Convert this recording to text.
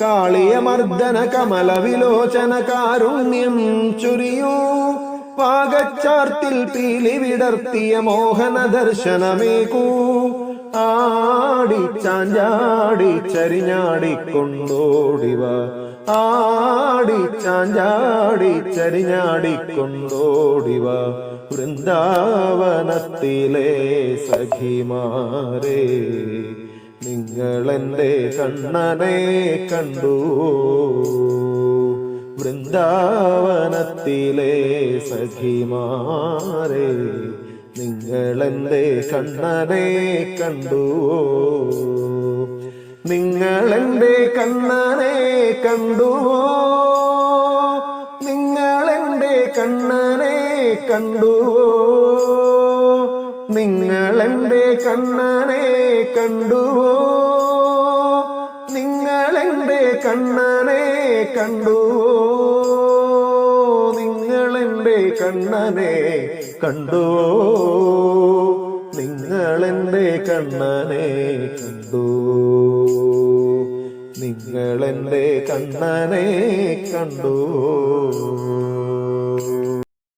കാളിയമർദ്ദന കമലവിലോചന കാരുണ്യം ചൊരിയൂ. പാകച്ചാർത്തിൽ പീലി വിടർത്തിയ മോഹന ദർശനമേകൂ. ആടിച്ചാഞ്ചാടി ചരിഞ്ഞാടിക്കൊണ്ടോടിവ, ആടിച്ചാഞ്ചാടി ചരിഞ്ഞാടിക്കൊണ്ടോടിവ, വൃന്ദാവനത്തിലെ സഖിമാരേ, നിങ്ങളെന്റെ കണ്ണനെ കണ്ടു. വൃന്ദാവനത്തിലെ സഖിമാരേ, നിങ്ങളെന്റെ കണ്ണനെ കണ്ടു. നിങ്ങളെന്റെ കണ്ണനെ കണ്ടുവോ, നിങ്ങളെന്റെ കണ്ണനെ കണ്ടുവോ, നിങ്ങളെന്റെ കണ്ണനെ കണ്ടുവോ, നിങ്ങളെന്റെ കണ്ണനെ കണ്ടുവോ, നിങ്ങളെന്റെ കണ്ണനെ കണ്ടുവോ, നിങ്ങളെന്റെ കണ്ണനെ കണ്ടുവോ, നിങ്ങളെന്റെ കണ്ണനെ കണ്ടുവോ.